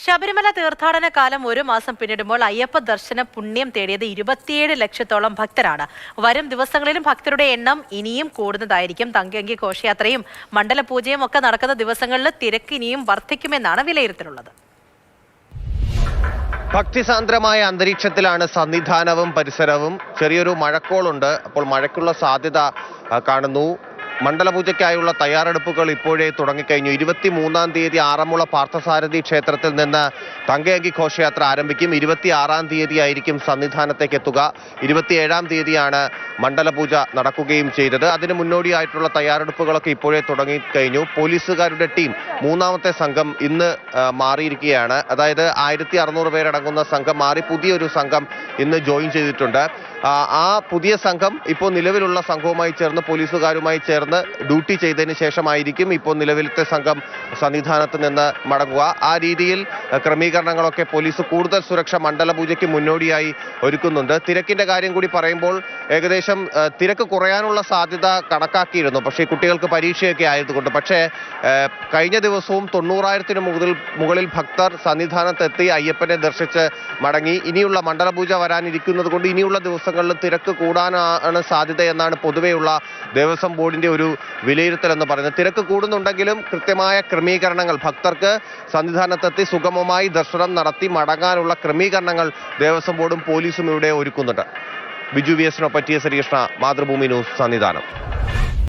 ശബരിമല തീർത്ഥാടന കാലം ഒരു മാസം പിന്നിടുമ്പോൾ അയ്യപ്പ ദർശന പുണ്യം തേടിയത് 27 ലക്ഷത്തോളം ഭക്തരാണ്. വരും ദിവസങ്ങളിലും ഭക്തരുടെ എണ്ണം ഇനിയും കൂടുന്നതായിരിക്കും. തങ്കയങ്കി ഘോഷയാത്രയും മണ്ഡലപൂജയും ഒക്കെ നടക്കുന്ന ദിവസങ്ങളിൽ തിരക്ക് ഇനിയും വർദ്ധിക്കുമെന്നാണ് വിലയിരുത്തലുള്ളത്. ഭക്തിസാന്ദ്രമായ അന്തരീക്ഷത്തിലാണ് സന്നിധാനവും പരിസരവും. ചെറിയൊരു മഴക്കോളുണ്ട്. അപ്പോൾ മഴയ്ക്കുള്ള സാധ്യത കാണുന്നു. മണ്ഡലപൂജയ്ക്കായുള്ള തയ്യാറെടുപ്പുകൾ ഇപ്പോഴേ തുടങ്ങിക്കഴിഞ്ഞു. 23-ാം തീയതി ആറന്മുള പാർത്ഥസാരഥി ക്ഷേത്രത്തിൽ നിന്ന് തങ്കയങ്കി ഘോഷയാത്ര ആരംഭിക്കും. 26-ാം തീയതി ആയിരിക്കും സന്നിധാനത്തേക്ക് എത്തുക. 27-ാം തീയതിയാണ് മണ്ഡലപൂജ നടക്കുകയും ചെയ്തത്. അതിന് മുന്നോടിയായിട്ടുള്ള തയ്യാറെടുപ്പുകളൊക്കെ ഇപ്പോഴേ തുടങ്ങിക്കഴിഞ്ഞു. പോലീസുകാരുടെ ടീം മൂന്നാമത്തെ സംഘം ഇന്ന് മാറിയിരിക്കുകയാണ്. അതായത് 1600 പേരടങ്ങുന്ന സംഘം മാറി പുതിയൊരു സംഘം ഇന്ന് ജോയിൻ ചെയ്തിട്ടുണ്ട്. ആ പുതിയ സംഘം ഇപ്പോൾ നിലവിലുള്ള സംഘവുമായി ചേർന്ന് പോലീസുകാരുമായി ചേർന്ന് ഡ്യൂട്ടി ചെയ്തതിന് ശേഷമായിരിക്കും ഇപ്പോൾ നിലവിലത്തെ സംഘം സന്നിധാനത്ത് നിന്ന് മടങ്ങുക. ആ രീതിയിൽ ക്രമീകരണങ്ങളൊക്കെ പോലീസ് കൂടുതൽ സുരക്ഷ മണ്ഡലപൂജയ്ക്ക് മുന്നോടിയായി ഒരുക്കുന്നുണ്ട്. തിരക്കിന്റെ കാര്യം കൂടി പറയുമ്പോൾ ഏകദേശം തിരക്ക് കുറയാനുള്ള സാധ്യത കണക്കാക്കിയിരുന്നു. പക്ഷേ കുട്ടികൾക്ക് പരീക്ഷയൊക്കെ ആയതുകൊണ്ട്. പക്ഷേ കഴിഞ്ഞ ദിവസവും 90,000-ന് മുകളിൽ ഭക്തർ സന്നിധാനത്തെത്തി അയ്യപ്പനെ ദർശിച്ച് മടങ്ങി. ഇനിയുള്ള മണ്ഡലപൂജ വരാനിരിക്കുന്നത് കൊണ്ട് ഇനിയുള്ള ദിവസങ്ങളിൽ തിരക്ക് കൂടാനാണ് സാധ്യതയെന്നാണ് പൊതുവെയുള്ള ദേവസ്വം ബോർഡിന്റെ ഒരു വിലയിരുത്തൽ എന്ന് പറയുന്നത്. തിരക്ക് കൂടുന്നുണ്ടെങ്കിലും കൃത്യമായ ക്രമീകരണങ്ങൾ ഭക്തർക്ക് സന്നിധാനത്തെത്തി സുഗമമായി ദർശനം നടത്തി മടങ്ങാനുള്ള ക്രമീകരണങ്ങൾ ദേവസ്വം ബോർഡും പോലീസും ഇവിടെ ഒരുക്കുന്നുണ്ട്. ബിജു വി എസിനൊപ്പം T S Harikrishna, Mathrubhumi news, Sannidhanam.